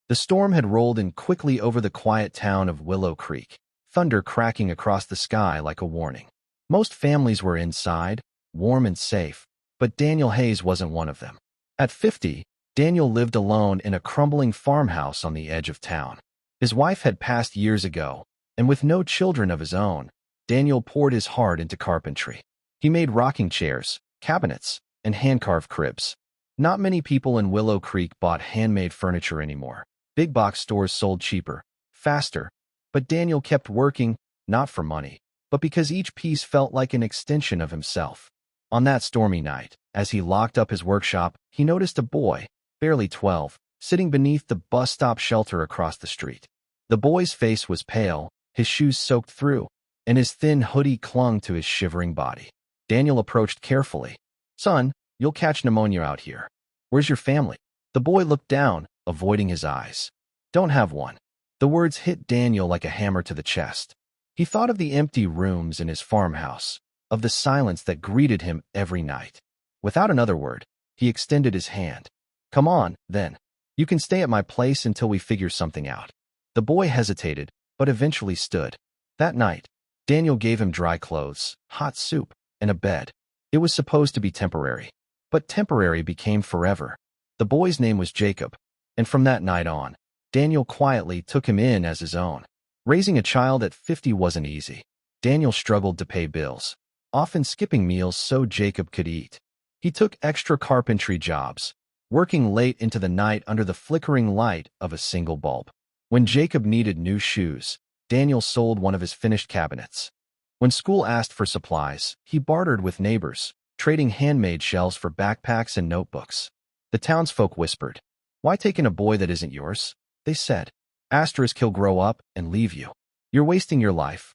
The storm had rolled in quickly over the quiet town of Willow Creek, thunder cracking across the sky like a warning. Most families were inside, warm and safe, but Daniel Hayes wasn't one of them. At 50, Daniel lived alone in a crumbling farmhouse on the edge of town. His wife had passed years ago, and with no children of his own, Daniel poured his heart into carpentry. He made rocking chairs, cabinets, and hand-carved cribs. Not many people in Willow Creek bought handmade furniture anymore. Big box stores sold cheaper, faster, but Daniel kept working, not for money, but because each piece felt like an extension of himself. On that stormy night, as he locked up his workshop, he noticed a boy, barely 12, sitting beneath the bus stop shelter across the street. The boy's face was pale, his shoes soaked through, and his thin hoodie clung to his shivering body. Daniel approached carefully. "Son, you'll catch pneumonia out here. Where's your family?" The boy looked down, avoiding his eyes. "Don't have one." The words hit Daniel like a hammer to the chest. He thought of the empty rooms in his farmhouse, of the silence that greeted him every night. Without another word, he extended his hand. "Come on, then. You can stay at my place until we figure something out." The boy hesitated, but eventually stood. That night, Daniel gave him dry clothes, hot soup, and a bed. It was supposed to be temporary, but temporary became forever. The boy's name was Jacob, and from that night on, Daniel quietly took him in as his own. Raising a child at 50 wasn't easy. Daniel struggled to pay bills, often skipping meals so Jacob could eat. He took extra carpentry jobs, working late into the night under the flickering light of a single bulb. When Jacob needed new shoes, Daniel sold one of his finished cabinets. When school asked for supplies, he bartered with neighbors, trading handmade shells for backpacks and notebooks. The townsfolk whispered, "Why take in a boy that isn't yours?" They said, "He'll grow up and leave you. You're wasting your life."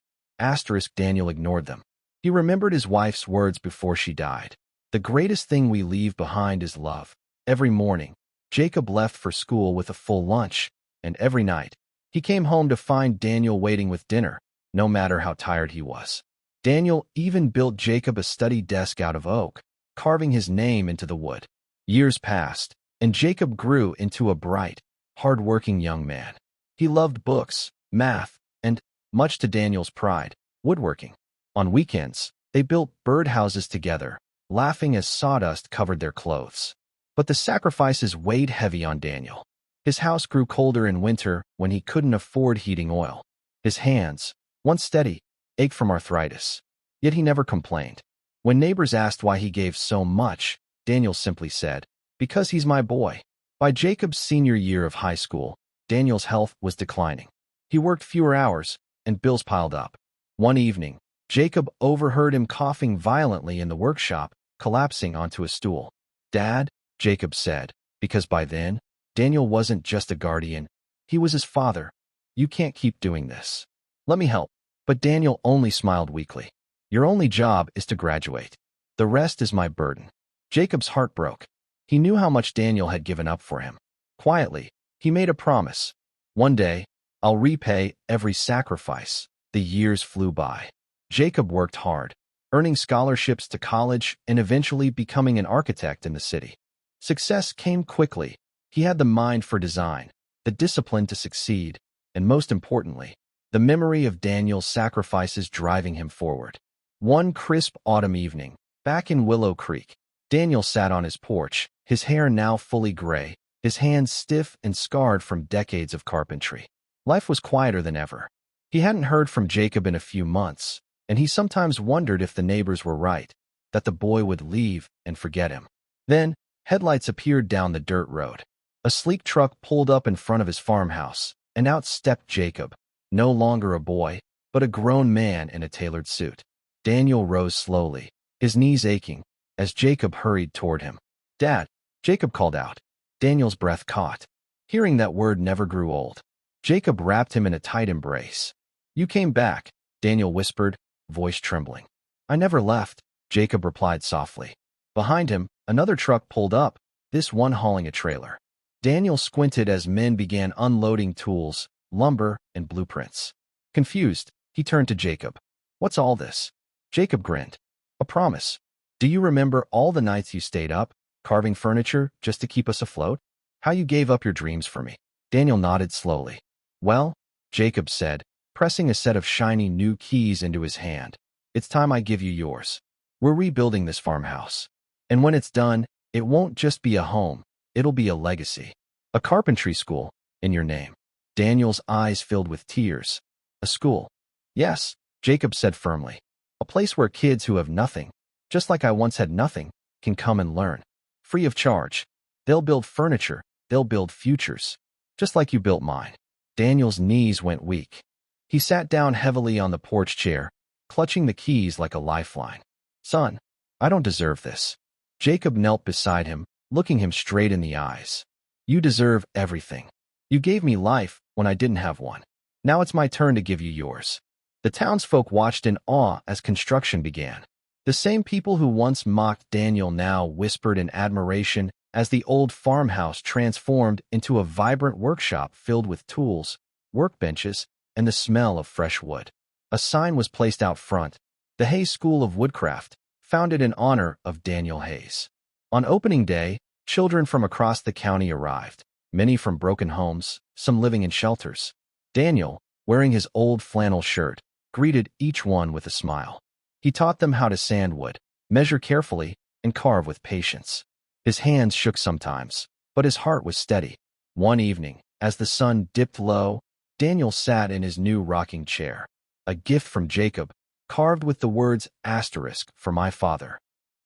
Daniel ignored them. He remembered his wife's words before she died. "The greatest thing we leave behind is love." Every morning, Jacob left for school with a full lunch, and every night, he came home to find Daniel waiting with dinner, no matter how tired he was. Daniel even built Jacob a study desk out of oak, carving his name into the wood. Years passed, and Jacob grew into a bright, hard-working young man. He loved books, math, and, much to Daniel's pride, woodworking. On weekends, they built birdhouses together, laughing as sawdust covered their clothes. But the sacrifices weighed heavy on Daniel. His house grew colder in winter when he couldn't afford heating oil. His hands, once steady, ached from arthritis. Yet he never complained. When neighbors asked why he gave so much, Daniel simply said, "Because he's my boy." By Jacob's senior year of high school, Daniel's health was declining. He worked fewer hours, and bills piled up. One evening, Jacob overheard him coughing violently in the workshop, collapsing onto a stool. "Dad," Jacob said, because by then, Daniel wasn't just a guardian, he was his father. "You can't keep doing this. Let me help." But Daniel only smiled weakly. "Your only job is to graduate. The rest is my burden." Jacob's heart broke. He knew how much Daniel had given up for him. Quietly, he made a promise. "One day, I'll repay every sacrifice." The years flew by. Jacob worked hard, earning scholarships to college and eventually becoming an architect in the city. Success came quickly. He had the mind for design, the discipline to succeed, and most importantly, the memory of Daniel's sacrifices driving him forward. One crisp autumn evening, back in Willow Creek, Daniel sat on his porch, his hair now fully gray, his hands stiff and scarred from decades of carpentry. Life was quieter than ever. He hadn't heard from Jacob in a few months, and he sometimes wondered if the neighbors were right, that the boy would leave and forget him. Then, headlights appeared down the dirt road. A sleek truck pulled up in front of his farmhouse, and out stepped Jacob, no longer a boy, but a grown man in a tailored suit. Daniel rose slowly, his knees aching, as Jacob hurried toward him. "Dad," Jacob called out. Daniel's breath caught. Hearing that word never grew old. Jacob wrapped him in a tight embrace. "You came back," Daniel whispered, voice trembling. "I never left," Jacob replied softly. Behind him, another truck pulled up, this one hauling a trailer. Daniel squinted as men began unloading tools, lumber, and blueprints. Confused, he turned to Jacob. "What's all this?" Jacob grinned. "A promise. Do you remember all the nights you stayed up, carving furniture just to keep us afloat? How you gave up your dreams for me?" Daniel nodded slowly. Well, Jacob said, pressing a set of shiny new keys into his hand. It's time I give you yours. We're rebuilding this farmhouse. And when it's done, it won't just be a home, it'll be a legacy. A carpentry school, in your name. Daniel's eyes filled with tears. A school. Yes, Jacob said firmly. A place where kids who have nothing, just like I once had nothing, can come and learn. Free of charge. They'll build furniture, they'll build futures. Just like you built mine. Daniel's knees went weak. He sat down heavily on the porch chair, clutching the keys like a lifeline. Son, I don't deserve this. Jacob knelt beside him, looking him straight in the eyes. You deserve everything. You gave me life when I didn't have one. Now it's my turn to give you yours. The townsfolk watched in awe as construction began. The same people who once mocked Daniel now whispered in admiration as the old farmhouse transformed into a vibrant workshop filled with tools, workbenches, and the smell of fresh wood. A sign was placed out front, the Hayes School of Woodcraft, founded in honor of Daniel Hayes. On opening day, children from across the county arrived, many from broken homes, some living in shelters. Daniel, wearing his old flannel shirt, greeted each one with a smile. He taught them how to sand wood, measure carefully, and carve with patience. His hands shook sometimes, but his heart was steady. One evening, as the sun dipped low, Daniel sat in his new rocking chair, a gift from Jacob, carved with the words asterisk for my father.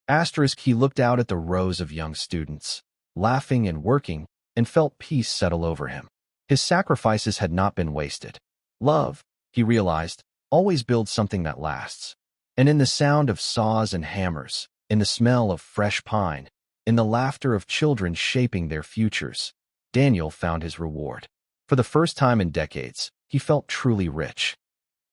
Asterisk, he looked out at the rows of young students, laughing and working, and felt peace settle over him. His sacrifices had not been wasted. Love, he realized, always builds something that lasts. And in the sound of saws and hammers, in the smell of fresh pine, in the laughter of children shaping their futures, Daniel found his reward. For the first time in decades, he felt truly rich.